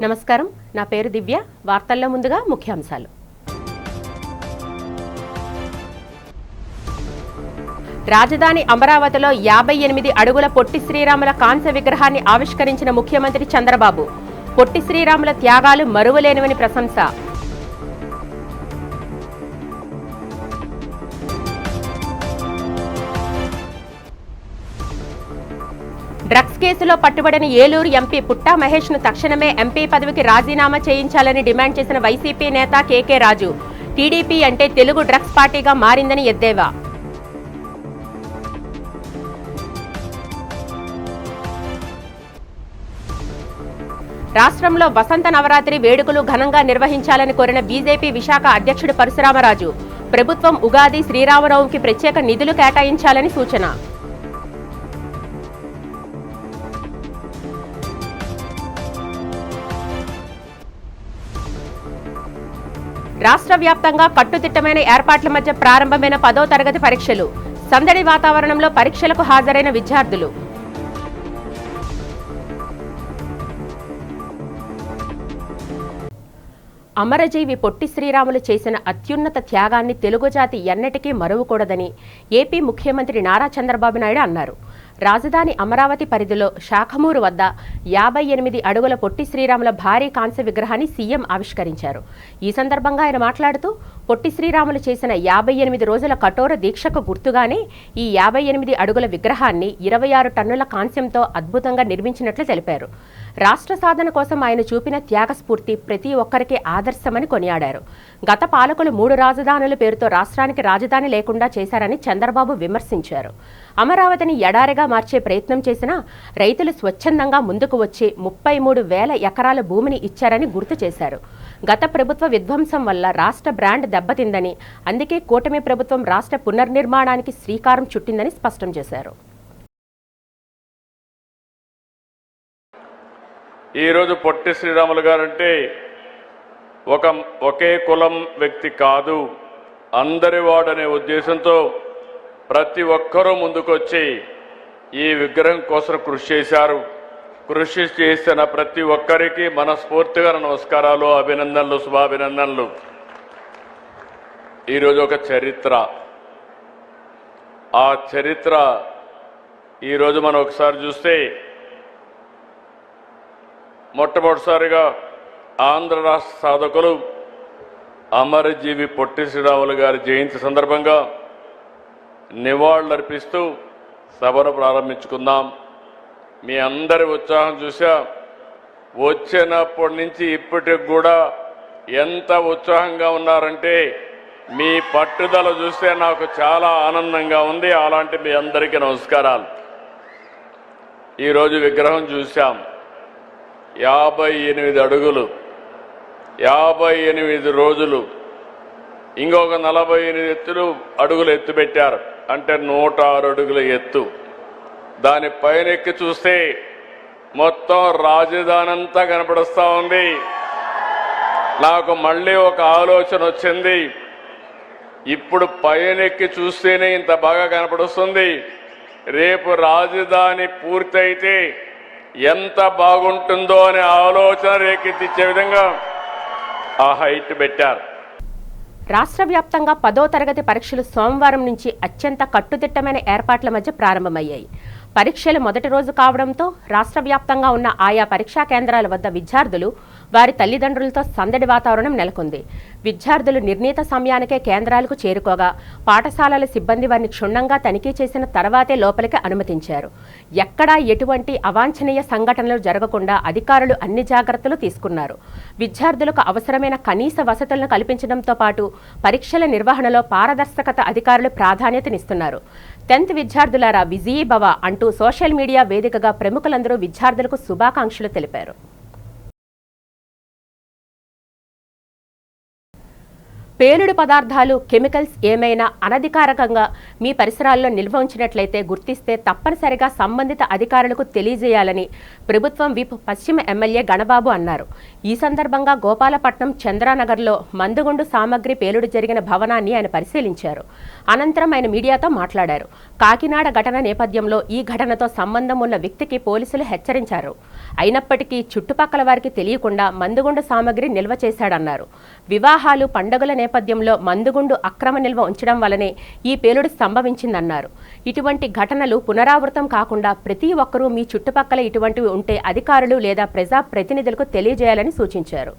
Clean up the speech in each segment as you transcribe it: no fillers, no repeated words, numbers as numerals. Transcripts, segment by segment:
నమస్కారం, నా పేరు దివ్య. వార్తల్లో ముందుగా ముఖ్యాంశాలు. రాజధాని అమరావతిలో 58 అడుగుల పొట్టి శ్రీరాముల కాంస్య విగ్రహాన్ని ఆవిష్కరించిన ముఖ్యమంత్రి చంద్రబాబు. పొట్టి శ్రీరాముల త్యాగాలు మరువలేనివని ప్రశంస. డ్రగ్స్ కేసులో పట్టుబడిన ఏలూరు ఎంపీ పుట్టా మహేష్ ను తక్షణమే ఎంపీ పదవికి రాజీనామా చేయించాలని డిమాండ్ చేసిన వైసీపీ నేత కేకే రాజు. టీడీపీ అంటే తెలుగు డ్రగ్స్ పార్టీగా మారిందని ఎద్దేవా. రాష్ట్రంలో వసంత నవరాత్రి వేడుకలు ఘనంగా నిర్వహించాలని కోరిన బీజేపీ విశాఖ అధ్యక్షుడు పరశురామరాజు. ప్రభుత్వం ఉగాది, శ్రీరామనవమికి ప్రత్యేక నిధులు కేటాయించాలని సూచన. రాష్ట్ర వ్యాప్తంగా కట్టుదిట్టమైన ఏర్పాట్ల మధ్య ప్రారంభమైన 10వ తరగతి పరీక్షలు. సందడి వాతావరణంలో పరీక్షలకు హాజరైన విద్యార్థులు. అమరజీవి పొట్టి శ్రీరాములు చేసిన అత్యున్నత త్యాగాన్ని తెలుగు జాతి ఎన్నటికీ మరువకూడదని ఏపీ ముఖ్యమంత్రి నారా చంద్రబాబు నాయుడు అన్నారు. రాజధాని అమరావతి పరిధిలో శాఖమూరు వద్ద 58 అడుగుల పొట్టి శ్రీరాముల భారీ కాంస్య విగ్రహాన్ని సీఎం ఆవిష్కరించారు. ఈ సందర్భంగా ఆయన మాట్లాడుతూ, పొట్టి శ్రీరాములు చేసిన 58 రోజుల కఠోర దీక్షకు గుర్తుగానే ఈ 58 అడుగుల విగ్రహాన్ని 26 టన్నుల కాంస్యంతో అద్భుతంగా నిర్మించినట్లు తెలిపారు. రాష్ట్ర సాధన కోసం ఆయన చూపిన త్యాగస్ఫూర్తి ప్రతి ఒక్కరికి ఆదర్శమని కొనియాడారు. గత పాలకులు 3 రాజధానుల పేరుతో రాష్ట్రానికి రాజధాని లేకుండా చేశారని చంద్రబాబు విమర్శించారు. అమరావతిని ఎడారిగా మార్చే ప్రయత్నం చేసినా రైతులు స్వచ్ఛందంగా ముందుకు వచ్చి 33,000 ఎకరాల భూమిని ఇచ్చారని గుర్తు చేశారు. గత ప్రభుత్వ విధ్వంసం వల్ల రాష్ట్ర బ్రాండ్ దెబ్బతిందని, అందుకే కూటమి ప్రభుత్వం రాష్ట్ర పునర్నిర్మాణానికి శ్రీకారం చుట్టిందని స్పష్టం చేశారు. ఈరోజు పొట్టి శ్రీరాములు గారంటే ఒకే కులం వ్యక్తి కాదు, అందరి వాడనే ఉద్దేశంతో ప్రతి ఒక్కరూ ముందుకొచ్చి ఈ విగ్రహం కోసం కృషి చేశారు. కృషి చేసిన ప్రతి ఒక్కరికి మనస్ఫూర్తిగా నమస్కారాలు, అభినందనలు, శుభాభినందనలు. ఈరోజు ఒక చరిత్ర. ఆ చరిత్ర ఈరోజు మనం ఒకసారి చూస్తే, మొట్టమొదటిసారిగా ఆంధ్ర రాష్ట్ర సాధకులు అమరజీవి పొట్టి శ్రీరాములు గారి జయంతి సందర్భంగా నివాళులర్పిస్తూ సభను ప్రారంభించుకుందాం. మీ అందరి ఉత్సాహం చూసా. వచ్చినప్పటి నుంచి ఇప్పటికి కూడా ఎంత ఉత్సాహంగా ఉన్నారంటే, మీ పట్టుదల చూస్తే నాకు చాలా ఆనందంగా ఉంది. అలాంటి మీ అందరికీ నమస్కారాలు. ఈరోజు విగ్రహం చూశాం. 58 అడుగులు, 58 రోజులు, ఇంకొక 48 అడుగులు ఎత్తు పెట్టారు. అంటే 106 అడుగుల ఎత్తు. దాని పైన ఎక్కి చూస్తే మొత్తం రాజధాని అంతా కనపడుస్తూ ఉంది. నాకు మళ్ళీ ఒక ఆలోచన వచ్చింది. ఇప్పుడు పైన ఎక్కి చూస్తేనే ఇంత బాగా కనపడుస్తుంది. రేపు రాజధాని పూర్తయితే ఎంత బాగుంటుందో అనే ఆలోచన రేకెత్తించే విధంగా ఆ హైట్ పెట్టారు. రాష్ట్ర వ్యాప్తంగా 10వ తరగతి పరీక్షలు సోమవారం నుంచి అత్యంత కట్టుదిట్టమైన ఏర్పాట్ల మధ్య ప్రారంభమయ్యాయి. పరీక్షలు మొదటి రోజు కావడంతో రాష్ట్ర వ్యాప్తంగా ఉన్న ఆయా పరీక్షా కేంద్రాల వద్ద విద్యార్థులు, వారి తల్లిదండ్రులతో సందడి వాతావరణం నెలకొంది. విద్యార్థులు నిర్ణీత సమయానికే కేంద్రాలకు చేరుకోగా పాఠశాలల సిబ్బంది వారిని క్షుణ్ణంగా తనిఖీ చేసిన తర్వాతే లోపలికి అనుమతించారు. ఎక్కడా ఎటువంటి అవాంఛనీయ సంఘటనలు జరగకుండా అధికారులు అన్ని జాగ్రత్తలు తీసుకున్నారు. విద్యార్థులకు అవసరమైన కనీస వసతులను కల్పించడంతో పాటు పరీక్షల నిర్వహణలో పారదర్శకత అధికారులు ప్రాధాన్యతనిస్తున్నారు. 10th విద్యార్థులారా విజయీ భవ అంటూ సోషల్ మీడియా వేదికగా ప్రముఖులందరూ విద్యార్థులకు శుభాకాంక్షలు తెలిపారు. పేలుడు పదార్థాలు, కెమికల్స్ ఏమైనా అనధికారికంగా మీ పరిసరాల్లో నిల్వ ఉంచినట్లయితే గుర్తిస్తే తప్పనిసరిగా సంబంధిత అధికారులకు తెలియజేయాలని ప్రభుత్వం విప్ పశ్చిమ ఎమ్మెల్యే గణబాబు అన్నారు. ఈ సందర్భంగా గోపాలపట్నం చంద్రానగర్లో మందుగుండు సామగ్రి పేలుడు జరిగిన భవనాన్ని ఆయన పరిశీలించారు. అనంతరం ఆయన మీడియాతో మాట్లాడారు. కాకినాడ ఘటన నేపథ్యంలో ఈ ఘటనతో సంబంధం ఉన్న వ్యక్తికి పోలీసులు హెచ్చరించారు. అయినప్పటికీ చుట్టుపక్కల వారికి తెలియకుండా మందుగుండు సామగ్రి నిల్వ చేశాడన్నారు. వివాహాలు, పండుగల నేపథ్యంలో మందుగుండు అక్రమ నిల్వ ఉంచడం వల్లనే ఈ పేలుడు సంభవించిందన్నారు. ఇటువంటి ఘటనలు పునరావృతం కాకుండా ప్రతి ఒక్కరూ మీ చుట్టుపక్కల ఇటువంటివి ఉంటే అధికారులు లేదా ప్రజా ప్రతినిధులకు తెలియజేయాలని సూచించారు.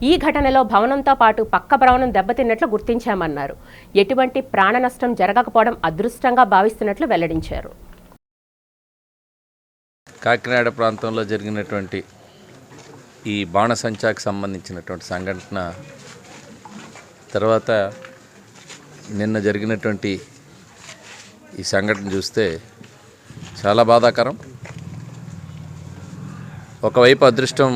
ఈ ఘటనలో భవనంతో పాటు పక్క భవనం దెబ్బతిన్నట్లు గుర్తించామన్నారు. ఎటువంటి ప్రాణ నష్టం జరగకపోవడం అదృష్టంగా భావిస్తున్నట్లు వెల్లడించారు. కాకినాడ ప్రాంతంలో జరిగినటువంటి ఈ బాణసంచాకి సంబంధించినటువంటి సంఘటన తర్వాత నిన్న జరిగినటువంటి ఈ సంఘటన చూస్తే చాలా బాధాకరం. ఒకవైపు అదృష్టం,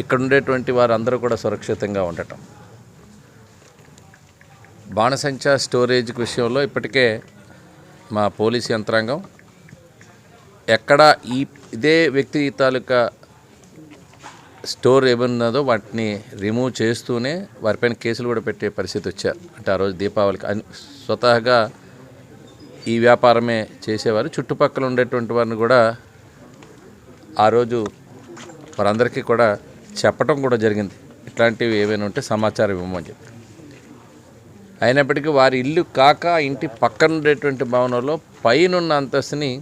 ఇక్కడ ఉండేటువంటి వారందరూ కూడా సురక్షితంగా ఉండటం. బాణసంచా స్టోరేజ్ విషయంలో ఇప్పటికే మా పోలీసు యంత్రాంగం ఎక్కడ ఇదే వ్యక్తి తాలూకా స్టోర్ ఏమన్నదో వాటిని రిమూవ్ చేస్తూనే వారిపైన కేసులు కూడా పెట్టే పరిస్థితి వచ్చారు. అంటే ఆ రోజు దీపావళికి స్వతహాగా ఈ వ్యాపారమే చేసేవారు. చుట్టుపక్కల ఉండేటువంటి వారిని కూడా ఆ రోజు వారందరికీ కూడా చెప్పడం కూడా జరిగింది, ఇట్లాంటివి ఏమైనా ఉంటే సమాచారం ఇవ్వమని చెప్పి. అయినప్పటికీ వారి ఇల్లు కాక ఇంటి పక్కన ఉండేటువంటి భవనంలో పైనున్న అంతస్తుని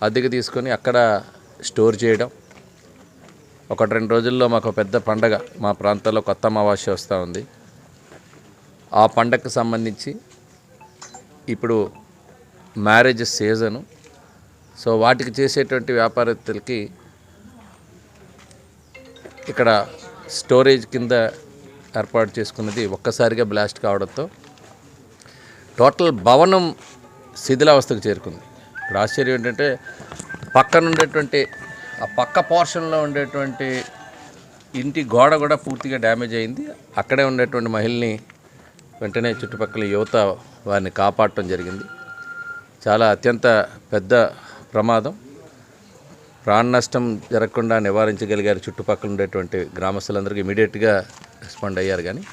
అద్దెకు తీసుకొని అక్కడ స్టోర్ చేయడం. 1-2 రోజుల్లో మాకు పెద్ద పండగ మా ప్రాంతాల్లో కొత్త అమావాస్య వస్తూ ఉంది. ఆ పండగకు సంబంధించి ఇప్పుడు మ్యారేజ్ సీజను. సో వాటికి చేసేటువంటి వ్యాపారస్తులకి ఇక్కడ స్టోరేజ్ కింద ఏర్పాటు చేసుకున్నది ఒక్కసారిగా బ్లాస్ట్ కావడంతో టోటల్ భవనం శిథిలావస్థకు చేరుకుంది. ఇక్కడ ఆశ్చర్యం ఏంటంటే పక్కన ఉండేటువంటి ఆ పక్క పోర్షన్లో ఉండేటువంటి ఇంటి గోడ కూడా పూర్తిగా డ్యామేజ్ అయింది. అక్కడే ఉండేటువంటి మహిళని వెంటనే చుట్టుపక్కల యువత వారిని కాపాడటం జరిగింది. చాలా అత్యంత పెద్ద ప్రమాదం. ప్రాణ నష్టం జరగకుండా నివారించగలిగారు చుట్టుపక్కల ఉండేటువంటి గ్రామస్తులందరికీ ఇమీడియట్గా రెస్పాండ్ అయ్యారు. కానీ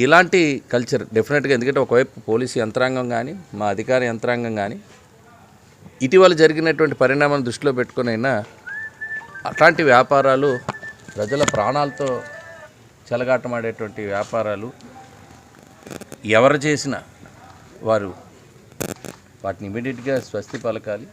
ఇలాంటి కల్చర్ డెఫినెట్గా, ఎందుకంటే ఒకవైపు పోలీసు యంత్రాంగం కానీ మా అధికార యంత్రాంగం కానీ ఇటీవల జరిగినటువంటి పరిణామాలను దృష్టిలో పెట్టుకుని అయినా అట్లాంటి వ్యాపారాలు, ప్రజల ప్రాణాలతో చెలగాటమాడేటువంటి వ్యాపారాలు ఎవరు చేసినా వారు వాటిని ఇమీడియట్గా స్వస్తి పలకాలి.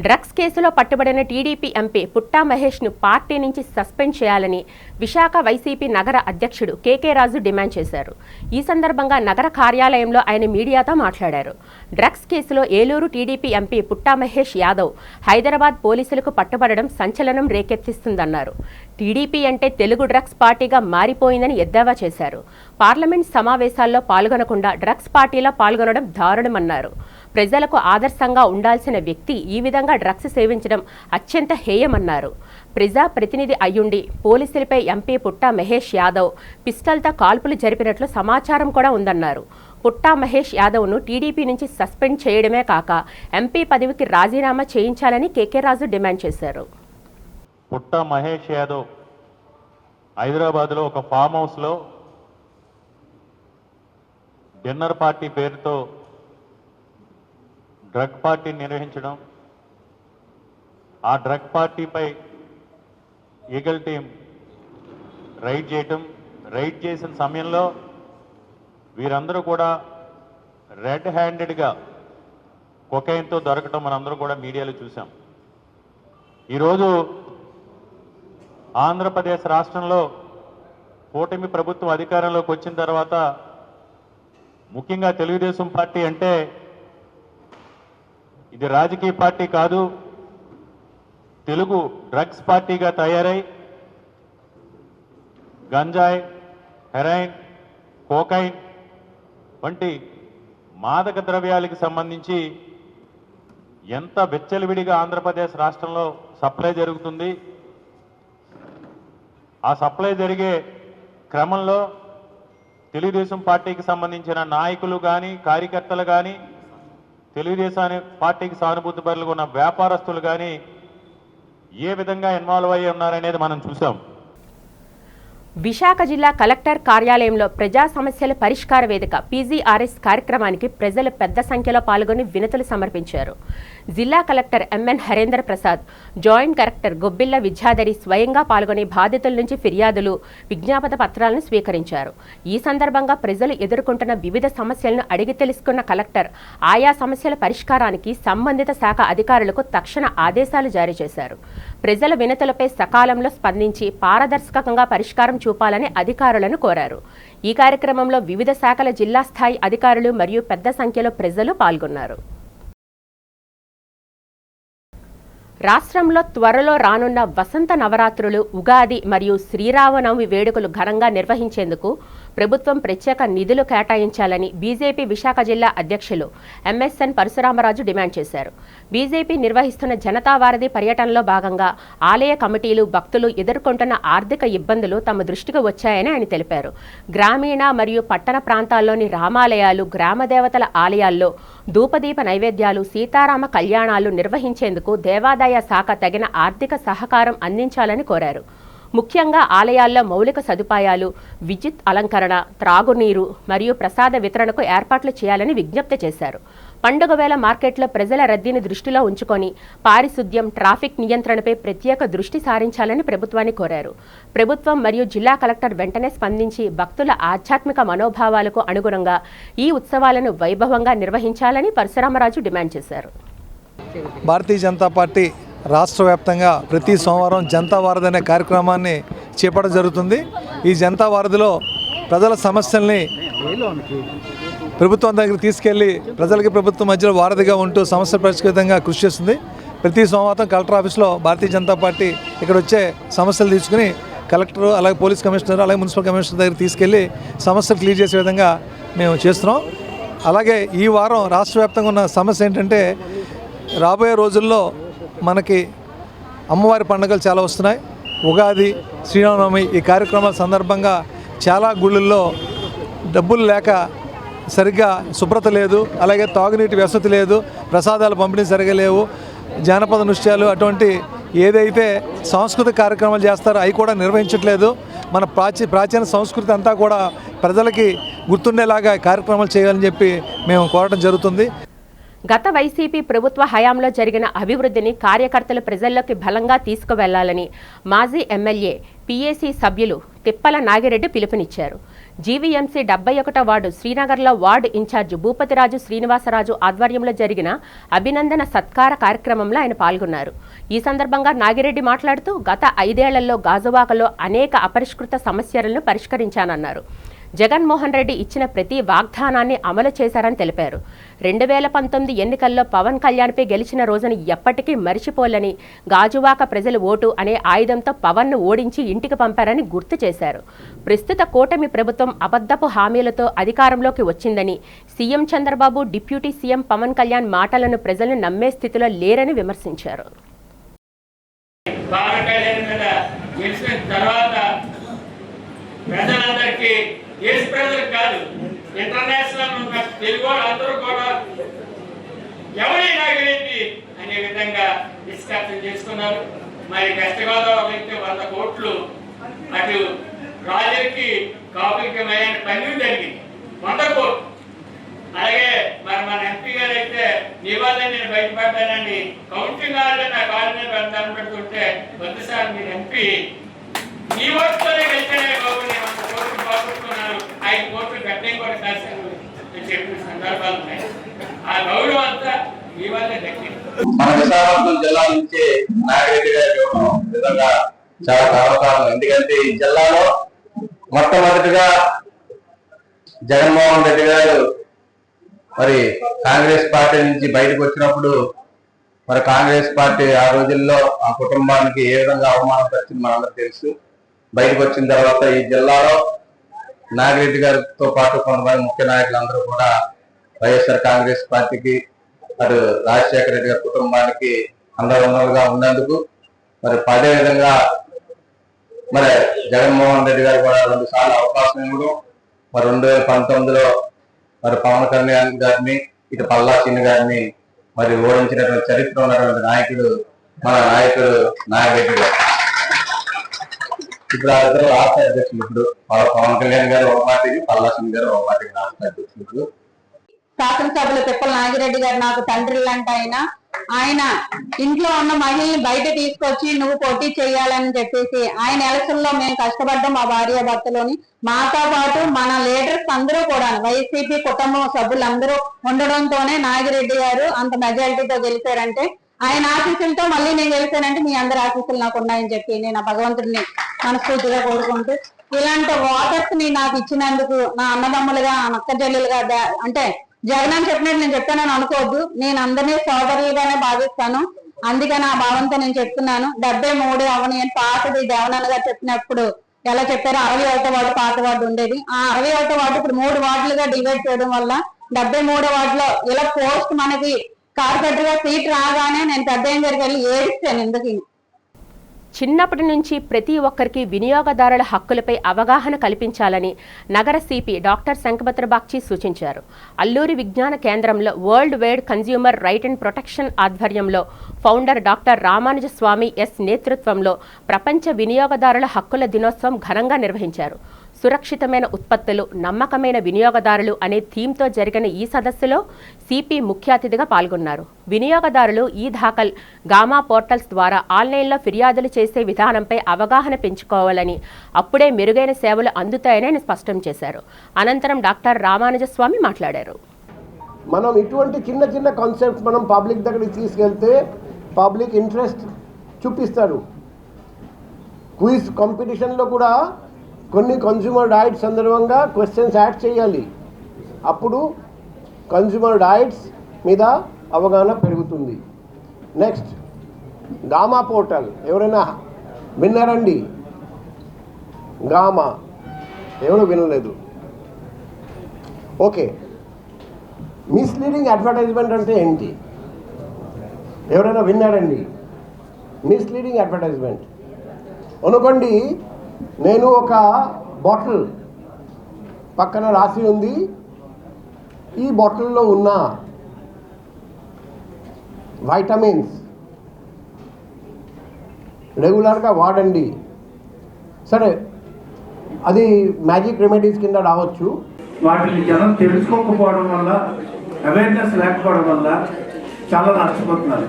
డ్రగ్స్ కేసులో పట్టుబడిన టీడీపీ ఎంపీ పుట్టా మహేష్ను పార్టీ నుంచి సస్పెండ్ చేయాలని విశాఖ వైసీపీ నగర అధ్యక్షుడు కేకే రాజు డిమాండ్ చేశారు. ఈ సందర్భంగా నగర కార్యాలయంలో ఆయన మీడియాతో మాట్లాడారు. డ్రగ్స్ కేసులో ఏలూరు టీడీపీ ఎంపీ పుట్టా మహేష్ యాదవ్ హైదరాబాద్ పోలీసులకు పట్టుబడడం సంచలనం రేకెత్తిస్తుందన్నారు. టీడీపీ అంటే తెలుగు డ్రగ్స్ పార్టీగా మారిపోయిందని ఎద్దేవా చేశారు. పార్లమెంట్ సమావేశాల్లో పాల్గొనకుండా డ్రగ్స్ పార్టీలో పాల్గొనడం దారుణమన్నారు. ప్రజలకు ఆదర్శంగా ఉండాల్సిన వ్యక్తి ఈ విధంగా డ్రగ్స్ సేవించడం అత్యంత హేయమన్నారు. ప్రజా ప్రతినిధి అయ్యుండి పోలీసులపై ఎంపీ పుట్టా మహేష్ యాదవ్ పిస్టల్తో కాల్పులు జరిపినట్లు సమాచారం కూడా ఉందన్నారు. పుట్టా మహేష్ యాదవ్ను టీడీపీ నుంచి సస్పెండ్ చేయడమే కాక ఎంపీ పదవికి రాజీనామా చేయించాలని కేకే రాజు డిమాండ్ చేశారు. పుట్టా మహేష్ యాదవ్ హైదరాబాద్లో ఒక ఫామ్ హౌస్లో డిన్నర్ పార్టీ పేరుతో డ్రగ్ పార్టీ నిర్వహించడం, ఆ డ్రగ్ పార్టీపై ఈగల్ టీం రైడ్ చేసిన సమయంలో వీరందరూ కూడా రెడ్ హ్యాండెడ్గా కొకైన్తో దొరకటం మనందరూ కూడా మీడియాలో చూసాం. ఈరోజు ఆంధ్రప్రదేశ్ రాష్ట్రంలో కూటమి ప్రభుత్వం అధికారంలోకి వచ్చిన తర్వాత ముఖ్యంగా తెలుగుదేశం పార్టీ అంటే ఇది రాజకీయ పార్టీ కాదు, తెలుగు డ్రగ్స్ పార్టీగా తయారై గంజాయి, హెరాయిన్, కోకైన్ వంటి మాదక ద్రవ్యాలకు సంబంధించి ఎంత వెచ్చలవిడిగా ఆంధ్రప్రదేశ్ రాష్ట్రంలో సప్లై జరుగుతుంది. ఆ సప్లై జరిగే క్రమంలో తెలుగుదేశం పార్టీకి సంబంధించిన నాయకులు కానీ కార్యకర్తలు కానీ తెలుగుదేశం పార్టీకి సానుభూతి పరులుగా ఉన్న వ్యాపారస్తులు కానీ ఏ విధంగా ఇన్వాల్వ్ అయ్యి ఉన్నారనేది మనం చూసాం. విశాఖ జిల్లా కలెక్టర్ కార్యాలయంలో ప్రజా సమస్యల పరిష్కార వేదిక పీజీఆర్ఎస్ కార్యక్రమానికి ప్రజలు పెద్ద సంఖ్యలో పాల్గొని వినతులు సమర్పించారు. జిల్లా collector MN Harendra Prasad, joint collector Gobbilla Vidyadhari స్వయంగా పాల్గొని బాధితుల నుంచి ఫిర్యాదులు, విజ్ఞాపన పత్రాలను స్వీకరించారు. ఈ సందర్భంగా ప్రజలు ఎదుర్కొంటున్న వివిధ సమస్యలను అడిగి తెలుసుకున్న కలెక్టర్ ఆయా సమస్యల పరిష్కారానికి సంబంధిత శాఖ అధికారులకు తక్షణ ఆదేశాలు జారీ చేశారు. ప్రజల వినతులపై సకాలంలో స్పందించి పారదర్శకంగా పరిష్కారం చూపాలని అధికారులను కోరారు. ఈ కార్యక్రమంలో వివిధ శాఖల జిల్లా స్థాయి అధికారులు మరియు పెద్ద సంఖ్యలో ప్రజలు పాల్గొన్నారు. రాష్ట్రంలో త్వరలో రానున్న వసంత నవరాత్రులు, ఉగాది మరియు శ్రీరామనవమి వేడుకలు ఘనంగా నిర్వహించేందుకు ప్రభుత్వం ప్రత్యేక నిధులు కేటాయించాలని బీజేపీ విశాఖ జిల్లా అధ్యక్షులు ఎంఎస్ఎన్ పరశురామరాజు డిమాండ్ చేశారు. బీజేపీ నిర్వహిస్తున్న జనతా వారధి పర్యటనలో భాగంగా ఆలయ కమిటీలు, భక్తులు ఎదుర్కొంటున్న ఆర్థిక ఇబ్బందులు తమ దృష్టికి వచ్చాయని ఆయన తెలిపారు. గ్రామీణ మరియు పట్టణ ప్రాంతాల్లోని రామాలయాలు, గ్రామదేవతల ఆలయాల్లో ధూపదీప నైవేద్యాలు, సీతారామ కళ్యాణాలు నిర్వహించేందుకు దేవాదాయ శాఖ తగిన ఆర్థిక సహకారం అందించాలని కోరారు. ముఖ్యంగా ఆలయాల్లో మౌలిక సదుపాయాలు, విద్యుత్ అలంకరణ, త్రాగునీరు మరియు ప్రసాద వితరణకు ఏర్పాట్లు చేయాలని విజ్ఞప్తి చేశారు. పండుగ వేళ మార్కెట్లో ప్రజల రద్దీని దృష్టిలో ఉంచుకొని పారిశుద్ధ్యం, ట్రాఫిక్ నియంత్రణపై ప్రత్యేక దృష్టి సారించాలని ప్రభుత్వాన్ని కోరారు. ప్రభుత్వం మరియు జిల్లా కలెక్టర్ వెంటనే స్పందించి భక్తుల ఆధ్యాత్మిక మనోభావాలకు అనుగుణంగా ఈ ఉత్సవాలను వైభవంగా నిర్వహించాలని పరశురామరాజు డిమాండ్ చేశారు. భారతీయ జనతా పార్టీ రాష్ట్ర వ్యాప్తంగా ప్రతి సోమవారం జనతా వారధి అనే కార్యక్రమాన్ని చేపట్టడం జరుగుతుంది. ఈ జనతా వారధిలో ప్రజల సమస్యల్ని ప్రభుత్వం దగ్గర తీసుకెళ్లి ప్రజలకి ప్రభుత్వం మధ్యలో వారధిగా ఉంటూ సమస్యల పరిష్కృతంగా కృషి చేస్తుంది. ప్రతి సోమవారం కలెక్టర్ ఆఫీస్లో భారతీయ జనతా పార్టీ ఇక్కడ వచ్చే సమస్యలు తీసుకుని కలెక్టర్, అలాగే పోలీస్ కమిషనర్, అలాగే మున్సిపల్ కమిషనర్ దగ్గర తీసుకెళ్లి సమస్యలు క్లియర్ చేసే విధంగా మేము చేస్తున్నాం. అలాగే ఈ వారం రాష్ట్ర వ్యాప్తంగా ఉన్న సమస్య ఏంటంటే, రాబోయే రోజుల్లో మనకి అమ్మవారి పండుగలు చాలా వస్తున్నాయి. ఉగాది, శ్రీరామనవమి ఈ కార్యక్రమాల సందర్భంగా చాలా గుళ్ళల్లో డబ్బులు లేక సరిగ్గా శుభ్రత లేదు, అలాగే తాగునీటి వసతి లేదు, ప్రసాదాలు పంపిణీ సరిగా లేవు, జానపద నృత్యాలు అటువంటి ఏదైతే సాంస్కృతిక కార్యక్రమాలు చేస్తారో అవి కూడా నిర్వహించట్లేదు. మన ప్రాచీన సంస్కృతి అంతా కూడా ప్రజలకి గుర్తుండేలాగా కార్యక్రమాలు చేయాలని చెప్పి మేము కోరడం జరుగుతుంది. గత వైసీపీ ప్రభుత్వ హయాంలో జరిగిన అభివృద్ధిని కార్యకర్తలు ప్రజల్లోకి బలంగా తీసుకువెళ్లాలని మాజీ ఎమ్మెల్యే, పీఏసీ సభ్యులు తిప్పల నాగిరెడ్డి పిలుపునిచ్చారు. జీవీఎంసీ 71వ వార్డు శ్రీనగర్లో వార్డు ఇన్ఛార్జ్ భూపతిరాజు శ్రీనివాసరాజు ఆధ్వర్యంలో జరిగిన అభినందన సత్కార కార్యక్రమంలో ఆయన పాల్గొన్నారు. ఈ సందర్భంగా నాగిరెడ్డి మాట్లాడుతూ గత 5 ఏళ్లలో గాజువాకలో అనేక అపరిష్కృత సమస్యలను పరిష్కరించానన్నారు. జగన్మోహన్ రెడ్డి ఇచ్చిన ప్రతి వాగ్దానాన్ని అమలు చేశారని తెలిపారు. 2019 ఎన్నికల్లో పవన్ కళ్యాణ్పై గెలిచిన రోజును ఎప్పటికీ మరిచిపోలేని గాజువాక ప్రజలు ఓటు అనే ఆయుధంతో పవన్ను ఓడించి ఇంటికి పంపారని గుర్తు చేశారు. ప్రస్తుత కూటమి ప్రభుత్వం అబద్ధపు హామీలతో అధికారంలోకి వచ్చిందని, CM Chandrababu, deputy CM Pawan Kalyan మాటలను ప్రజలు నమ్మే స్థితిలో లేరని విమర్శించారు. ప్రజలందరికీ, దేశ ప్రజలకు కాదు, ఇంటర్నేషనల్ తెలుగు అందరూ కూడా ఎవరైనా గురించి అనే విధంగా డిస్కషన్ చేసుకున్నారు. మరి వెస్ట్ గోదావరి అయితే 100 కోట్లు అటు రాజుకి కాపులకమైన పని జరిగింది, 100 కోట్లు. అలాగే మరి మన ఎంపీ గారు అయితే నివాళి నేను బయటపడ్డానండి, కౌంటింగ్ హాల్లో నా కాలు మీద దండం పెడుతుంటే కొద్దిసారి మీరు ఎంపీ ఈ ఓట్తోనే గెలిచానే బాబు, నేను 100 కోట్లు బాగుతున్నాను, 5 కోట్లు గట్టే కూడా శాసనం చెప్పిన సందర్భాలు ఉన్నాయి. ఆ గౌరవం అంతా ఈ వల్లే దక్కింది. మన విశాఖపట్నం జిల్లా నుంచి నాగిరెడ్డి గారు ఇవ్వడం నిజంగా చాలా గర్వకారణం. ఎందుకంటే ఈ జిల్లాలో మొట్టమొదటిగా జగన్మోహన్ రెడ్డి గారు మరి కాంగ్రెస్ పార్టీ నుంచి బయటకు వచ్చినప్పుడు మరి కాంగ్రెస్ పార్టీ ఆ రోజుల్లో ఆ కుటుంబానికి ఏ విధంగా అవమానపరిచింది మనందరూ తెలుసు. బయటకు వచ్చిన తర్వాత ఈ జిల్లాలో నాగిరెడ్డి గారితో పాటు కొంతమంది ముఖ్య నాయకులందరూ కూడా వైఎస్ఆర్ కాంగ్రెస్ పార్టీకి, అటు రాజశేఖర రెడ్డి గారి కుటుంబానికి అండదండలుగా ఉన్నందుకు మరి అదే విధంగా మరి జగన్మోహన్ రెడ్డి గారు కూడా 2 సార్లు అవకాశం ఇవ్వడం, మరి 2019లో మరి పవన్ కళ్యాణ్ గారిని, ఇటు పల్లా చిన్ని గారిని మరి ఓడించినటువంటి చరిత్ర ఉన్నటువంటి నాయకుడు మన నాయకుడు నాగిరెడ్డి గారు. ఇప్పుడు ఆ ఇద్దరు రాష్ట్ర అధ్యక్షులు. ఇప్పుడు పవన్ కళ్యాణ్ గారు ఒక పార్టీకి, పల్లా చిన్ని గారు ఒక పార్టీకి రాష్ట్ర అధ్యక్షులు. శాసనసభ్యులు తిప్పల నాగిరెడ్డి గారు నాకు తండ్రి లాంటి ఆయన ఇంట్లో ఉన్న మహిళల్ని బయట తీసుకొచ్చి నువ్వు పోటీ చేయాలని చెప్పేసి ఆయన ఎలక్షన్ లో మేము కష్టపడ్డాం, మా భార్య భర్తలోని. మాతో పాటు మన లీడర్స్ అందరూ కూడా వైసీపీ కుటుంబం సభ్యులందరూ ఉండడంతోనే నాగిరెడ్డి గారు అంత మెజారిటీతో గెలిచారంటే ఆయన ఆశీస్సులతో మళ్ళీ నేను గెలిచానంటే మీ అందరి ఆశీస్సులు నాకు ఉన్నాయని చెప్పి నేను ఆ భగవంతుడిని మనస్ఫూర్తిగా కోరుకుంటూ, ఇలాంటి వాటర్స్ ని నాకు ఇచ్చినందుకు నా అన్నదమ్ములుగా, అక్క చెల్లెలుగా, అంటే జగన్ అని చెప్పినట్టు నేను చెప్తానని అనుకోవద్దు, నేను అందరినీ సోదరులుగానే భావిస్తాను. అందుకని ఆ భావంతో నేను చెప్తున్నాను. 73 అవని అని పాతది దేవనన్న గారు చెప్పినప్పుడు ఎలా చెప్పారో 61వ వార్డు పాత వార్డు ఉండేది. ఆ 61వ వార్డు ఇప్పుడు 3 వార్డులుగా డివైడ్ చేయడం వల్ల 73వ వార్డులో ఇలా పోస్ట్ మనకి కార్పొరేటర్గా సీట్ రాగానే నేను పెద్ద దగ్గరికి వెళ్ళి ఏడిస్తాను. ఎందుకు చిన్నప్పటి నుంచి ప్రతి ఒక్కరికి వినియోగదారుల హక్కులపై అవగాహన కల్పించాలని నగర సిపి డాక్టర్ శంఖభద్ర బాగ్చి సూచించారు. అల్లూరి విజ్ఞాన కేంద్రంలో world wide consumer right and protection ఆధ్వర్యంలో ఫౌండర్ డాక్టర్ రామానుజ స్వామి ఎస్ నేతృత్వంలో ప్రపంచ వినియోగదారుల హక్కుల దినోత్సవం ఘనంగా నిర్వహించారు. సురక్షితమైన ఉత్పత్తులు, నమ్మకమైన వినియోగదారులు అనే థీమ్తో జరిగిన ఈ సదస్సులో సిపి ముఖ్య అతిథిగా పాల్గొన్నారు. వినియోగదారులు ఈ దాఖల్ గామా పోర్టల్స్ ద్వారా ఆన్లైన్లో ఫిర్యాదులు చేసే విధానంపై అవగాహన పెంచుకోవాలని, అప్పుడే మెరుగైన సేవలు అందుతాయని ఆయన స్పష్టం చేశారు. అనంతరం డాక్టర్ రామానుజస్వామి మాట్లాడారు. మనం ఇటువంటి చిన్న చిన్న కాన్సెప్ట్స్ మనం పబ్లిక్ దగ్గరికి తీసుకెళ్తే పబ్లిక్ ఇంట్రెస్ట్ చూపిస్తారు. క్విజ్ కాంపిటీషన్లో కూడా కొన్ని కన్స్యూమర్ రైట్స్ సందర్భంగా క్వశ్చన్స్ యాడ్ చేయాలి. అప్పుడు కన్స్యూమర్ రైట్స్ మీద అవగాహన పెరుగుతుంది. నెక్స్ట్ గామా పోర్టల్ ఎవరైనా విన్నారండి? గామా ఎవరు వినలేదు? ఓకే, మిస్లీడింగ్ అడ్వర్టైజ్మెంట్ అంటే ఏంటి? ఎవరైనా విన్నారండి? మిస్లీడింగ్ అడ్వర్టైజ్మెంట్ అనుకోండి, నేను ఒక బాటిల్ పక్కన రాసి ఉంది, ఈ బాటిల్లో ఉన్న వైటమిన్స్ రెగ్యులర్గా వాడండి. సరే, అది మ్యాజిక్ రెమెడీస్ కింద రావచ్చు. వాటిని జనం తెలుసుకోకపోవడం వల్ల, అవేర్నెస్ లేకపోవడం వల్ల చాలా నష్టపోతున్నారు.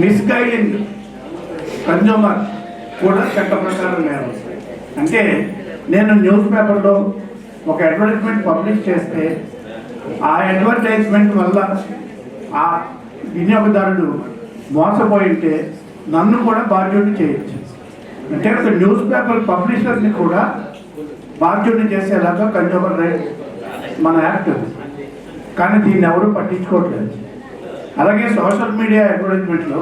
మిస్గైడింగ్ కన్జ్యూమర్ కూడా చట్ట ప్రకారం నేను అంటే నేను న్యూస్ పేపర్లో ఒక అడ్వర్టైజ్మెంట్ పబ్లిష్ చేస్తే ఆ అడ్వర్టైజ్మెంట్ వల్ల ఆ వినియోగదారుడు మోసపోయింటే నన్ను కూడా బాధ్యుడిని చేయొచ్చు. అంటే ఒక న్యూస్ పేపర్ పబ్లిషర్ని కూడా బాధ్యుడిని చేసేలాగా కన్జ్యూమర్ రైట్ మన యాక్ట్, కానీ దీన్ని ఎవరు పట్టించుకోవట్లేదు. అలాగే సోషల్ మీడియా అడ్వర్టైజ్మెంట్లో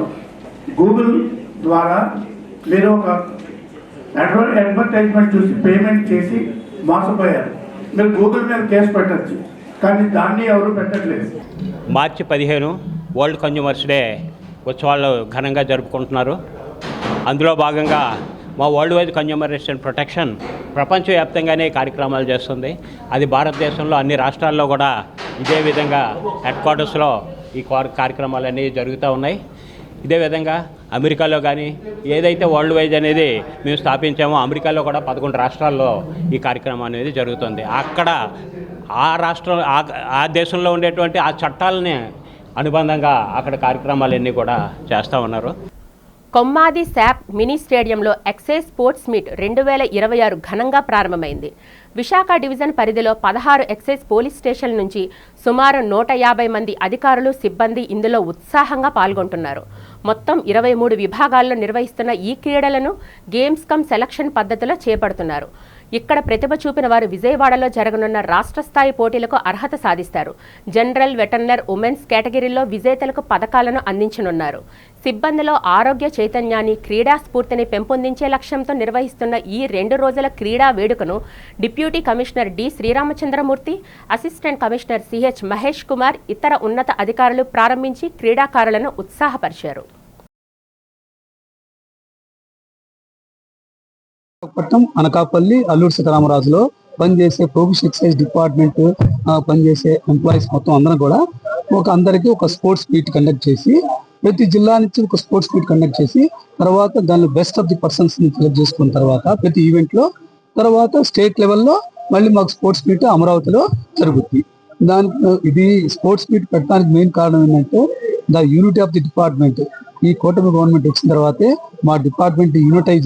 గూగుల్ ద్వారా మీరు ఒక అడ్వర్టైజ్మెంట్ చూసి పేమెంట్ చేసి మోసపోయారు, మీరు గూగుల్ మీద కేసు పెట్టచ్చు, కానీ దాన్ని ఎవరు పెట్టట్లేదు. మార్చి 15 వరల్డ్ కన్జ్యూమర్స్ డే ఉత్సవాలు ఘనంగా జరుపుకుంటున్నారు. అందులో భాగంగా మా world wide consumer rights and protection ప్రపంచవ్యాప్తంగానే కార్యక్రమాలు చేస్తుంది. అది భారతదేశంలో అన్ని రాష్ట్రాల్లో కూడా ఇదే విధంగా హెడ్ క్వార్టర్స్లో ఈ కార్యక్రమాలన్నీ జరుగుతూ ఉన్నాయి. ఇదే విధంగా అమెరికాలో కానీ ఏదైతే వరల్డ్ వైజ్ అనేది మేము స్థాపించామో అమెరికాలో కూడా 11 రాష్ట్రాల్లో ఈ కార్యక్రమం అనేది జరుగుతుంది. అక్కడ ఆ రాష్ట్రం ఆ దేశంలో ఉండేటువంటి ఆ చట్టాలని అనుబంధంగా అక్కడ కార్యక్రమాలన్నీ కూడా చేస్తూ ఉన్నారు. కొమ్మాది శాప్ మినీ స్టేడియంలో ఎక్సైజ్ స్పోర్ట్స్ మీట్ 2026 ఘనంగా ప్రారంభమైంది. విశాఖ డివిజన్ పరిధిలో 16 ఎక్సైజ్ పోలీస్ స్టేషన్ల నుంచి సుమారు 150 మంది అధికారులు, సిబ్బంది ఇందులో ఉత్సాహంగా పాల్గొంటున్నారు. మొత్తం 23 విభాగాల్లో నిర్వహిస్తున్న ఈ క్రీడలను గేమ్స్ కమ్ సెలక్షన్ పద్ధతిలో చేపడుతున్నారు. ఇక్కడ ప్రతిభ చూపిన వారు విజయవాడలో జరగనున్న రాష్ట్ర స్థాయి పోటీలకు అర్హత సాధిస్తారు. జనరల్, వెటర్నర్, ఉమెన్స్ కేటగిరీల్లో విజేతలకు పథకాలను అందించనున్నారు. సిబ్బందిలో ఆరోగ్య చైతన్యాన్ని, క్రీడా స్ఫూర్తిని పెంపొందించే లక్ష్యంతో నిర్వహిస్తున్న ఈ 2 రోజుల క్రీడా వేడుకను deputy commissioner D Sriramachandramurthy, assistant commissioner CH Mahesh Kumar, ఇతర ఉన్నత అధికారులు ప్రారంభించి క్రీడాకారులను ఉత్సాహపరిచారు. పట్నం అనకాపల్లి అల్లూరు సీతారామరాజులో పనిచేసే ప్రొఫెషనల్ ఎక్సైజ్ డిపార్ట్మెంట్ పనిచేసే ఎంప్లాయీస్ మొత్తం అందరం కూడా అందరికీ ఒక స్పోర్ట్స్ మీట్ కండక్ట్ చేసి ప్రతి జిల్లా నుంచి ఒక స్పోర్ట్స్ మీట్ కండక్ట్ చేసి తర్వాత దానిలో బెస్ట్ ఆఫ్ ది పర్సన్స్ ని సెలెక్ట్ చేసుకున్న తర్వాత ప్రతి ఈవెంట్ లో తర్వాత స్టేట్ లెవెల్లో మళ్ళీ మాకు స్పోర్ట్స్ మీట్ అమరావతిలో జరుగుతుంది. ఇది స్పోర్ట్స్ మీట్ పెట్టడానికి మెయిన్ కారణం ఏంటంటే the unity of the department. ఈ కూటమి గవర్నమెంట్ వచ్చిన తర్వాతే మా డిపార్ట్మెంట్ యూనిటైజ్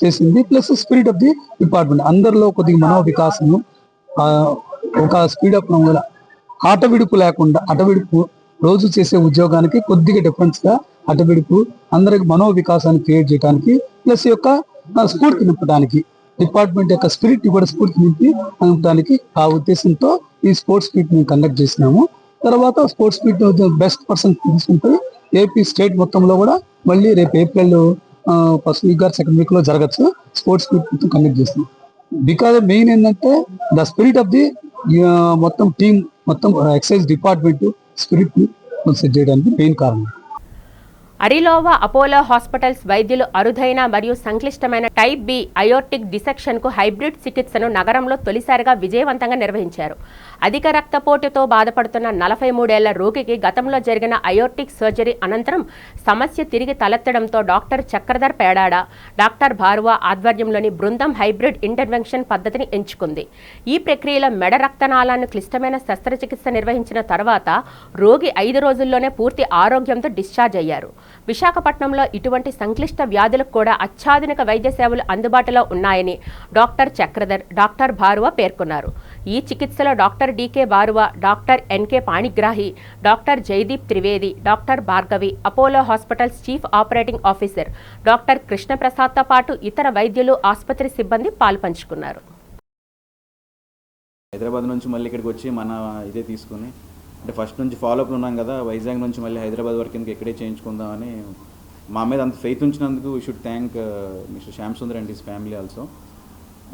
చేసింది. Plus spirit of the department అందరిలో కొద్దిగా మనో వికాసము, ఒక స్పీడ్ అప్ అటవిడుపు లేకుండా, అటవిడుపు రోజు చేసే ఉద్యోగానికి కొద్దిగా డిఫరెన్స్ గా అటవిడుపు అందరికి మనో వికాసాన్ని క్రియేట్ చేయడానికి ప్లస్ యొక్క స్ఫూర్తి నింపడానికి డిపార్ట్మెంట్ యొక్క స్పిరిట్ కూడా స్ఫూర్తి నింపడానికి ఆ ఉద్దేశంతో ఈ స్పోర్ట్స్ మీట్ మేము కండక్ట్ చేసినాము. తర్వాత స్పోర్ట్స్ మీట్ బెస్ట్ పర్సన్ తీసుకుంటే ఏపీ స్టేట్ మొత్తంలో కూడా మళ్ళీ రేపు April first week or second week లో జరగచ్చు స్పోర్ట్స్ మీట్ మొత్తం కండక్ట్ చేస్తున్నాం. బికాజ్ మెయిన్ ఏంటంటే ద స్పిరిట్ ఆఫ్ ది మొత్తం టీమ్ మొత్తం ఎక్సైజ్ డిపార్ట్మెంట్ స్పిరిట్ సెట్ చేయడానికి మెయిన్ కారణం. అరిలోవా అపోలో హాస్పిటల్స్ వైద్యులు అరుదైన మరియు సంక్లిష్టమైన టైప్ బి అయోర్టిక్ డిసెక్షన్కు హైబ్రిడ్ చికిత్సను నగరంలో తొలిసారిగా విజయవంతంగా నిర్వహించారు. అధిక రక్తపోటుతో బాధపడుతున్న 43 ఏళ్ల రోగికి గతంలో జరిగిన అయోర్టిక్ సర్జరీ అనంతరం సమస్య తిరిగి తలెత్తడంతో డాక్టర్ చక్రధర్ పేడాడ, డాక్టర్ భార్వా ఆధ్వర్యంలోని బృందం హైబ్రిడ్ ఇంటర్వెన్షన్ పద్ధతిని ఎంచుకుంది. ఈ ప్రక్రియలో మెడ రక్తనాళాన్ని క్లిష్టమైన శస్త్రచికిత్స నిర్వహించిన తర్వాత రోగి 5 రోజుల్లోనే పూర్తి ఆరోగ్యంతో డిశ్చార్జ్ అయ్యారు. విశాఖపట్నంలో ఇటువంటి సంక్లిష్ట వ్యాధులకు కూడా అత్యాధునిక వైద్య సేవలు అందుబాటులో ఉన్నాయని డాక్టర్ చక్రధర్, డాక్టర్ భార్వా పేర్కొన్నారు. ఈ చికిత్సలో doctor D K Barua, doctor N K Panigrahi, doctor Jaydeep Trivedi, doctor Bhargavi, Apollo hospitals chief operating officer doctor కృష్ణప్రసాద్తో పాటు ఇతర వైద్యులు, ఆసుపత్రి సిబ్బంది పాల్పంచుకున్నారు. హైదరాబాద్ నుంచి మళ్ళీ ఇక్కడికి వచ్చి మన ఇదే తీసుకుని అంటే ఫస్ట్ నుంచి ఫాలోఅప్లు ఉన్నాం కదా, వైజాగ్ నుంచి మళ్ళీ హైదరాబాద్ వరకు ఇంకా ఇక్కడే చేయించుకుందామని మా మీద అంత ఫెయిత్ ఉంచినందుకు we should thank mister Shyam Sundar and his family also.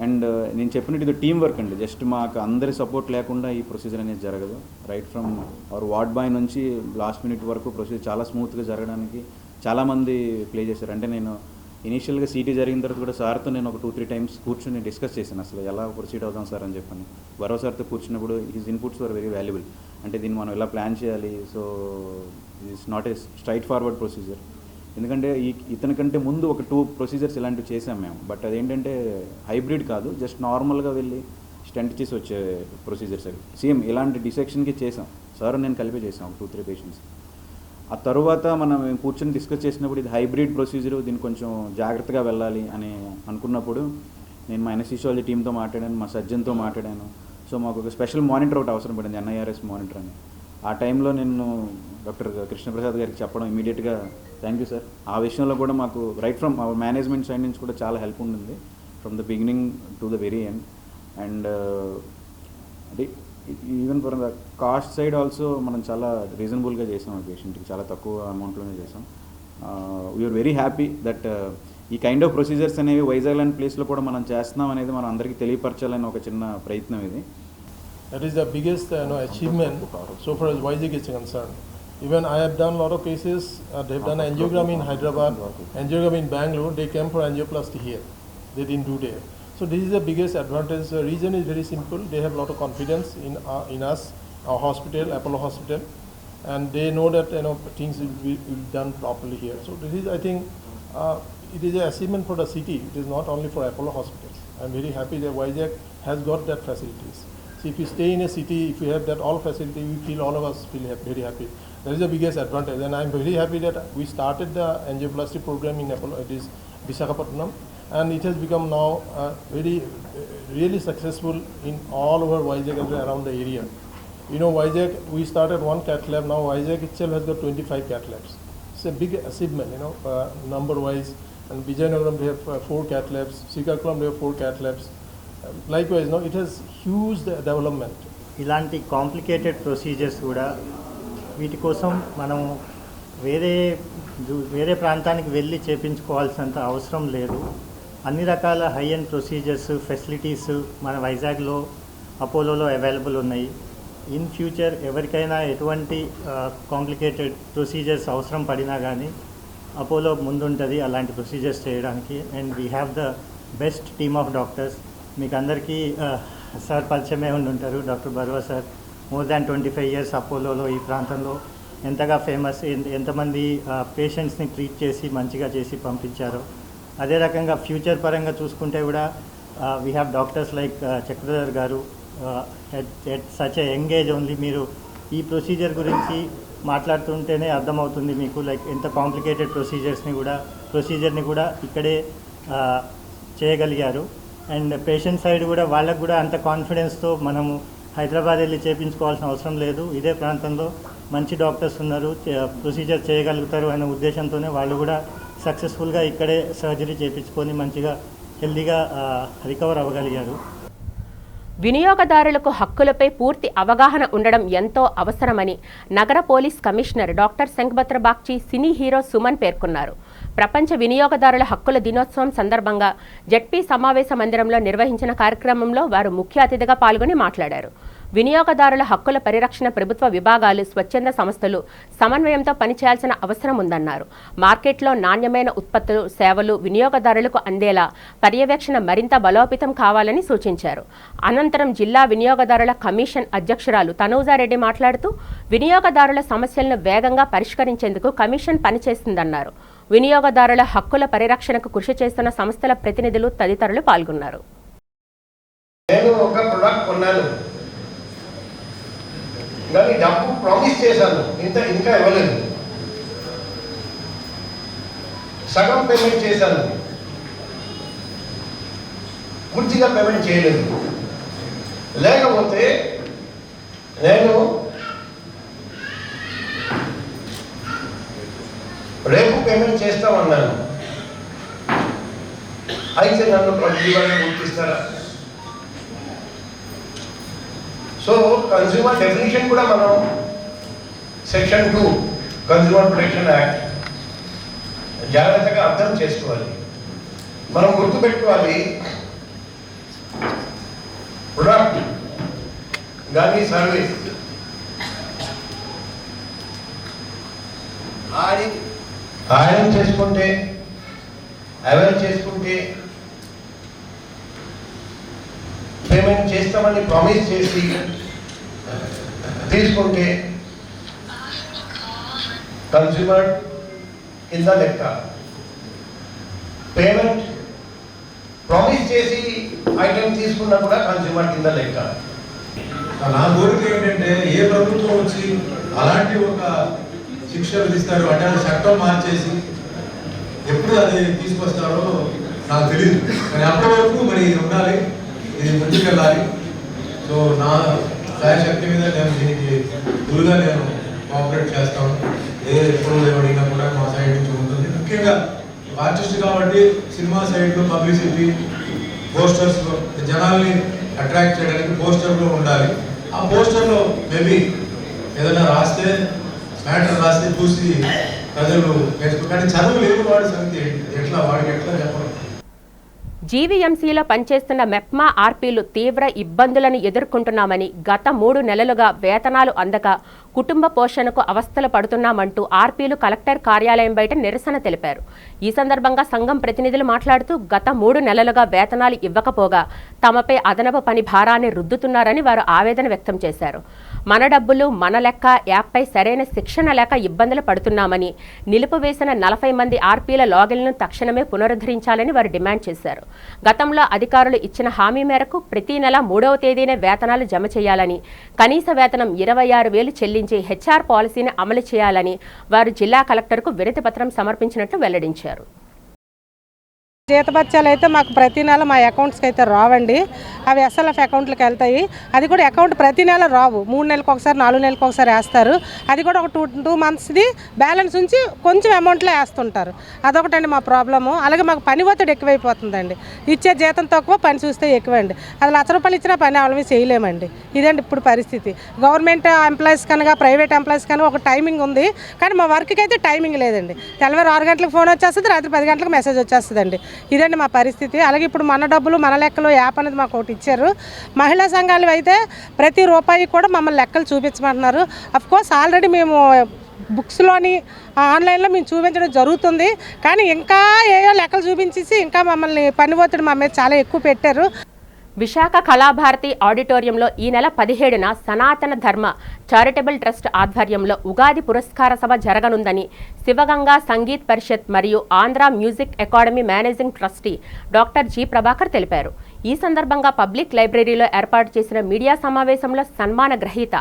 And నేను చెప్పినట్టు ఇది టీమ్ వర్క్ అండి. జస్ట్ మాకు అందరి సపోర్ట్ లేకుండా ఈ ప్రొసీజర్ అనేది జరగదు. Right from hour ward boy నుంచి లాస్ట్ మినిట్ వరకు ప్రొసీజర్ చాలా స్మూత్గా జరగడానికి చాలామంది ప్లే చేశారు. అంటే నేను ఇనీషియల్గా సీటీ జరిగిన తర్వాత కూడా సార్తో నేను ఒక 2-3 టైమ్స్ కూర్చొని డిస్కస్ చేశాను అసలు ఎలా ప్రొసీడ్ అవుదాం సార్ అని చెప్పని. భరో సార్తో కూర్చున్నప్పుడు his inputs were very valuable. అంటే దీన్ని మనం ఎలా ప్లాన్ చేయాలి, so it's not a straight forward procedure. ఎందుకంటే ఇతనికంటే ముందు ఒక 2 ప్రొసీజర్స్ ఇలాంటివి చేసాం మేము. బట్ అదేంటంటే హైబ్రిడ్ కాదు, జస్ట్ నార్మల్గా వెళ్ళి స్టెంట్ చేసి వచ్చే ప్రొసీజర్స్ అవి. సేమ్ ఇలాంటి డిసెక్షన్కి చేసాం, సార్ నేను కలిపి చేసాం 2-3 పేషెంట్స్. ఆ తర్వాత మనం కూర్చొని డిస్కస్ చేసినప్పుడు ఇది హైబ్రిడ్ ప్రొసీజర్, దీన్ని కొంచెం జాగ్రత్తగా వెళ్ళాలి అని అనుకున్నప్పుడు నేను మా ఎనస్థీషియాలజీ టీంతో మాట్లాడాను, మా సర్జన్తో మాట్లాడాను. సో మాకు ఒక స్పెషల్ మానిటర్ ఒకటి అవసరం పడింది, NIRS మానిటర్ అని. ఆ టైంలో నేను డాక్టర్ కృష్ణప్రసాద్ గారికి చెప్పడం ఇమీడియట్గా థ్యాంక్ యూ సార్. ఆ విషయంలో కూడా మాకు right from our management side నుంచి కూడా చాలా హెల్ప్ ఉంటుంది from the beginning to the very end. And అంటే even for the cost side also మనం చాలా రీజనబుల్గా చేసాం. ఆ పేషెంట్కి చాలా తక్కువ అమౌంట్లోనే చేసాం. వీఆర్ వెరీ హ్యాపీ దట్ ఈ కైండ్ ఆఫ్ ప్రొసీజర్స్ అనేవి వైజాగ్ లాంటి ప్లేస్లో కూడా మనం చేస్తున్నాం అనేది మనం అందరికీ తెలియపరచాలని ఒక చిన్న ప్రయత్నం ఇది. That is the biggest achievement so far as Vizag is concerned. Even I have done a lot of cases. They have done angiogram in Hyderabad, angiogram in Bangalore. They came for angioplasty here. They didn't do there. So this is the biggest advantage. The reason is very simple. They have a lot of confidence in us, our hospital, Apollo Hospital, and they know that things will be done properly here. So this is, I think, it is an achievement for the city. It is not only for Apollo Hospitals. I am very happy that Vizag has got that facilities. So if you stay in a city, if you have that all facility, we feel, all of us feel very happy. That is the biggest advantage, and I am very happy that we started the angioplasty program in Apollo. It is Visakhapatnam, and it has become now really successful in all over Vizag and around the area. Vizag, we started one cath lab. Now Vizag itself has got 25 cath labs. It's a big achievement, number wise. And Vijayanagaram they have 4 cath labs. Srikakulam they have 4 cath labs. Likewise, it has huge development. ఇలాంటి complicated procedures కూడా వీటి కోసం మనం వేరే ప్రాంతానికి వెళ్ళి చేయించుకోవాల్సినంత అవసరం లేదు. అన్ని రకాల హై ఎండ్ ప్రొసీజర్స్, ఫెసిలిటీస్ మన వైజాగ్లో అపోలోలో అవైలబుల్ ఉన్నాయి. ఇన్ ఫ్యూచర్ ఎవరికైనా ఎటువంటి కాంప్లికేటెడ్ ప్రొసీజర్స్ అవసరం పడినా కానీ అపోలో ముందుంటుంది అలాంటి ప్రొసీజర్స్ చేయడానికి. And we have the best team of doctors. మీకు అందరికీ సార్ పరిచయమే ఉండి ఉంటారు. Doctor Barua sir more than 25 years అపోలోలో ఈ ప్రాంతంలో ఎంతగా ఫేమస్, ఎంతమంది పేషెంట్స్ని ట్రీట్ చేసి మంచిగా చేసి పంపించారో. అదే రకంగా ఫ్యూచర్ పరంగా చూసుకుంటే కూడా we have doctors like Chakradhar garu. At such a young age only మీరు ఈ ప్రొసీజర్ గురించి మాట్లాడుతుంటేనే అర్థమవుతుంది మీకు, లైక్ ఎంత కాంప్లికేటెడ్ ప్రొసీజర్ని కూడా ఇక్కడే చేయగలిగారు. అండ్ పేషెంట్ సైడ్ కూడా వాళ్ళకు కూడా అంత కాన్ఫిడెన్స్తో మనము హైదరాబాద్ వెళ్ళి చేయించుకోవాల్సిన అవసరం లేదు, ఇదే ప్రాంతంలో మంచి డాక్టర్స్ ఉన్నారు, ప్రొసీజర్ చేయగలుగుతారు అనే ఉద్దేశంతోనే వాళ్ళు కూడా సక్సెస్ఫుల్గా ఇక్కడే సర్జరీ చేయించుకొని మంచిగా హెల్దీగా రికవర్ అవ్వగలిగారు. వినియోగదారులకు హక్కులపై పూర్తి అవగాహన ఉండడం ఎంతో అవసరమని నగర police commissioner doctor Shankhabrata Bagchi cine hero Suman పేర్కొన్నారు. ప్రపంచ వినియోగదారుల హక్కుల దినోత్సవం సందర్భంగా జెడ్పీ సమావేశ మందిరంలో నిర్వహించిన కార్యక్రమంలో వారు ముఖ్య అతిథిగా పాల్గొని మాట్లాడారు. వినియోగదారుల హక్కుల పరిరక్షణ ప్రభుత్వ విభాగాలు, స్వచ్ఛంద సంస్థలు సమన్వయంతో పనిచేయాల్సిన అవసరం ఉందన్నారు. మార్కెట్లో నాణ్యమైన ఉత్పత్తులు, సేవలు వినియోగదారులకు అందేలా పర్యవేక్షణ మరింత బలోపేతం కావాలని సూచించారు. అనంతరం జిల్లా వినియోగదారుల కమిషన్ అధ్యక్షురాలు తనూజారెడ్డి మాట్లాడుతూ వినియోగదారుల సమస్యలను వేగంగా పరిష్కరించేందుకు కమిషన్ పనిచేస్తుందన్నారు. వినియోగదారుల హక్కుల పరిరక్షణకు కృషి చేస్తున్న సంస్థల ప్రతినిధులు తదితరులు పాల్గొన్నారు. నేను ఒక ప్రొడక్ట్ కొన్నాను, కానీ డబ్బు ప్రామిస్ చేశాను, ఇంకా ఇవ్వలేదు. సగం పేమెంట్ చేశాను, పూర్తిగా పేమెంట్ చేయలేదు. లేకపోతే నేను రేపు పేమెంట్ చేస్తామన్నాను, అయితే నన్ను ప్రతిభగా గుర్తిస్తారా? సో కన్స్యూమర్ డెఫినేషన్ కూడా మనం సెక్షన్ 2 కన్స్యూమర్ ప్రొటెక్షన్ యాక్ట్ జాగ్రత్తగా అర్థం చేసుకోవాలి. మనం గుర్తుపెట్టుకోవాలి, ప్రొడక్ట్ కానీ సర్వీస్ ఆయన చేసుకుంటే, అవైల్ చేసుకుంటే, పేమెంట్ చేస్తామని ప్రామిస్ చేసి తీసుకుంటే కన్స్యూమర్ కింద లెక్క. పేమెంట్ ప్రామిస్ చేసి ఐటమ్ తీసుకున్నా కూడా కన్స్యూమర్ కింద లెక్క. నా కోరిక ఏంటంటే ఏ ప్రభుత్వం వచ్చి అలాంటి ఒక శిక్ష విధిస్తారు అంటే అది చట్టం మార్చేసి ఎప్పుడు అది తీసుకొస్తారో నాకు తెలియదు. కానీ అప్పటి వరకు మరి ఇది ఉండాలి, ఇది ముందుకెళ్ళాలి. సో నా శాయశక్తి మీద నేను దీనికి ఫుల్గా నేను కోఆపరేట్ చేస్తాను. ఎప్పుడు అడిగినా కూడా మా సైడ్ నుంచి ఉంటుంది. ముఖ్యంగా ఆర్టిస్ట్ కాబట్టి సినిమా సైడ్లో పబ్లిసిటీ, పోస్టర్స్లో జనాల్ని అట్రాక్ట్ చేయడానికి పోస్టర్లో ఉండాలి. ఆ పోస్టర్లో మేబీ ఏదైనా రాస్తే, మ్యాటర్ రాస్తే చూసి ప్రజలు నేర్చుకో. కానీ చదువు లేని వాడి సంగతి ఎట్లా, వాడికి ఎట్లా చెప్పడం? జీవీఎంసీలో పనిచేస్తున్న మెప్మా ఆర్పీలు తీవ్ర ఇబ్బందులను ఎదుర్కొంటున్నామని, గత 3 నెలలుగా వేతనాలు అందక కుటుంబ పోషణకు అవస్థలు పడుతున్నామంటూ ఆర్పీలు కలెక్టర్ కార్యాలయం బయట నిరసన తెలిపారు. ఈ సందర్భంగా సంఘం ప్రతినిధులు మాట్లాడుతూ గత 3 నెలలుగా వేతనాలు ఇవ్వకపోగా తమపై అదనపు పని భారాన్ని రుద్దుతున్నారని వారు ఆవేదన వ్యక్తం చేశారు. మన డబ్బులు మన లెక్క యాప్పై సరైన శిక్షణ లేక ఇబ్బందులు పడుతున్నామని, నిలిపివేసిన 40 మంది ఆర్పీల లాగిన్లను తక్షణమే పునరుద్ధరించాలని వారు డిమాండ్ చేశారు. గతంలో అధికారులు ఇచ్చిన హామీ మేరకు ప్రతి నెల 3వ తేదీనే వేతనాలు జమ చేయాలని, కనీస వేతనం 26,000 చెల్లించి హెచ్ఆర్ పాలసీని అమలు చేయాలని వారు జిల్లా కలెక్టర్కు వినతి పత్రం సమర్పించినట్లు వెల్లడించారు. జీతభత్యాలు అయితే మాకు ప్రతి నెల మా అకౌంట్స్కి అయితే రావండి. అవి ఎస్ఎల్ఎఫ్ అకౌంట్లకు వెళ్తాయి. అది కూడా అకౌంట్ ప్రతి నెల రావు, 3 నెలలకు ఒకసారి 4 నెలలకు ఒకసారి వేస్తారు. అది కూడా ఒక 2 monthsది బ్యాలెన్స్ ఉంచి కొంచెం అమౌంట్లో వేస్తుంటారు. అదొకటండి మా ప్రాబ్లము. అలాగే మాకు పని ఒత్తిడి ఎక్కువైపోతుందండి. ఇచ్చే జీతం తక్కువ, పని చూస్తే ఎక్కువండి. అది ₹1,00,000 ఇచ్చినా పని అవలమే చేయలేమండి. ఇదండి ఇప్పుడు పరిస్థితి. గవర్నమెంట్ ఎంప్లాయీస్ కనుక ప్రైవేట్ ఎంప్లాయీస్ కనుక ఒక టైమింగ్ ఉంది, కానీ మా వర్క్కి అయితే టైమింగ్ లేదండి. తెల్లవారు 6 గంటలకు ఫోన్ వచ్చేస్తుంది, రాత్రి 10 గంటలకు మెసేజ్ వచ్చేస్తుందండి. ఇదండి మా పరిస్థితి. అలాగే ఇప్పుడు మన డబ్బులు మన లెక్కలు యాప్ అనేది మాకు ఒకటి ఇచ్చారు. మహిళా సంఘాలు అయితే ప్రతి రూపాయి కూడా మమ్మల్ని లెక్కలు చూపించమంటున్నారు. అఫ్కోర్స్ ఆల్రెడీ మేము బుక్స్లోని ఆన్లైన్లో మేము చూపించడం జరుగుతుంది. కానీ ఇంకా ఏయో లెక్కలు చూపించేసి ఇంకా మమ్మల్ని పని ఒత్తిడి మా మీద చాలా ఎక్కువ పెట్టారు. విశాఖ కళాభారతి ఆడిటోరియంలో ఈ నెల 17న సనాతన ధర్మ చారిటబుల్ ట్రస్ట్ ఆధ్వర్యంలో ఉగాది పురస్కార సభ జరగనుందని శివగంగా సంగీత్ పరిషత్ మరియు Andhra music academy managing trustee doctor G Prabhakar తెలిపారు. ఈ సందర్భంగా పబ్లిక్ లైబ్రరీలో ఏర్పాటు చేసిన మీడియా సమావేశంలో సన్మాన గ్రహీత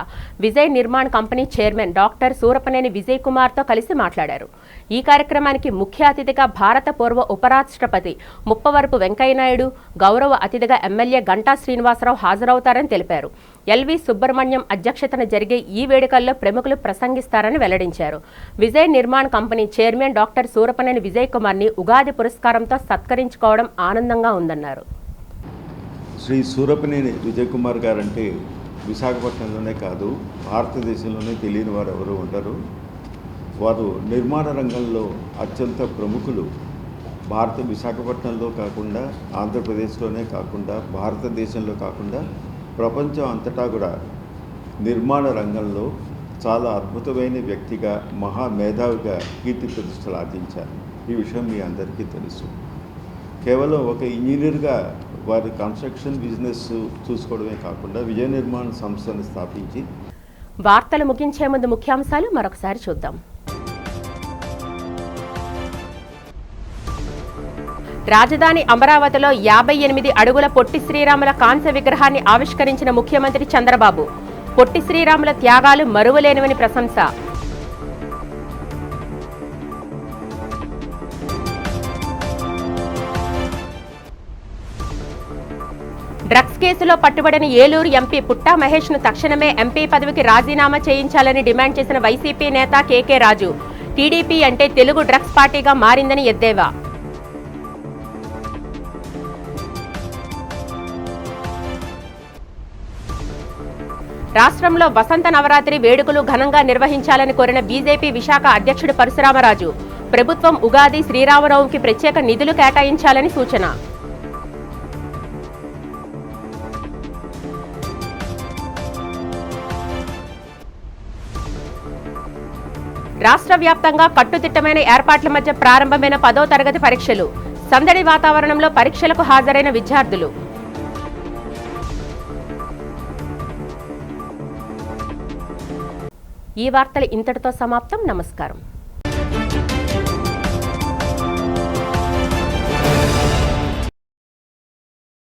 Vijay Nirman company chairman doctor Surapaneni Vijay కుమార్తో కలిసి మాట్లాడారు. ఈ కార్యక్రమానికి ముఖ్య అతిథిగా భారత పూర్వ ఉపరాష్ట్రపతి ముప్పవరపు వెంకయ్యనాయుడు, గౌరవ అతిథిగా ఎమ్మెల్యే గంటా శ్రీనివాసరావు హాజరవుతారని తెలిపారు. ఎల్వి సుబ్రహ్మణ్యం అధ్యక్షతన జరిగే ఈ వేడుకల్లో ప్రముఖులు ప్రసంగిస్తారని వెల్లడించారు. Vijay Nirman company chairman doctor Surapaneni Vijay కుమార్ని ఉగాది పురస్కారంతో సత్కరించుకోవడం ఆనందంగా ఉందన్నారు. శ్రీ సూరపనేని విజయ్ కుమార్ గారంటే విశాఖపట్నంలోనే కాదు భారతదేశంలోనే తెలియని వారు ఎవరు ఉంటారు. వారు నిర్మాణ రంగంలో అత్యంత ప్రముఖులు. విశాఖపట్నంలో కాకుండా ఆంధ్రప్రదేశ్లోనే కాకుండా భారతదేశంలో కాకుండా ప్రపంచం అంతటా కూడా నిర్మాణ రంగంలో చాలా అద్భుతమైన వ్యక్తిగా మహామేధావిగా కీర్తి ప్రతిష్టలు ఆర్జించారు. ఈ విషయం మీ అందరికీ తెలుసు. కేవలం ఒక ఇంజనీర్గా వారి కన్స్ట్రక్షన్ బిజినెస్ చూసుకోవడమే కాకుండా విజయ నిర్మాణ సంస్థను స్థాపించి. వార్తలు ముగించే ముందు ముఖ్యాంశాలు మరొకసారి చూద్దాం. రాజధాని అమరావతిలో 58 అడుగుల పొట్టి శ్రీరాముల కాంస్య విగ్రహాన్ని ఆవిష్కరించిన ముఖ్యమంత్రి చంద్రబాబు. పొట్టి శ్రీరాముల త్యాగాలు మరువలేనివని ప్రశంస. డ్రగ్స్ కేసులో పట్టుబడిన ఏలూరు ఎంపీ పుట్టా మహేష్ను తక్షణమే ఎంపీ పదవికి రాజీనామా చేయించాలని డిమాండ్ చేసిన వైసీపీ నేత కేకే రాజు. టీడీపీ అంటే తెలుగు డ్రగ్స్ పార్టీగా మారిందని ఎద్దేవా. రాష్ట్రంలో వసంత నవరాత్రి వేడుకలు ఘనంగా నిర్వహించాలని కోరిన బీజేపీ విశాఖ అధ్యక్షుడు పరశురామరాజు. ప్రభుత్వం ఉగాది శ్రీరామనవమికి ప్రత్యేక నిధులు కేటాయించాలని సూచన. రాష్ట్ర వ్యాప్తంగా కట్టుదిట్టమైన ఏర్పాట్ల మధ్య ప్రారంభమైన 10వ తరగతి పరీక్షలు. సందడి వాతావరణంలో పరీక్షలకు హాజరైన విద్యార్థులు. ఈ వార్తలు ఇంతటితో సమాప్తం. నమస్కారం.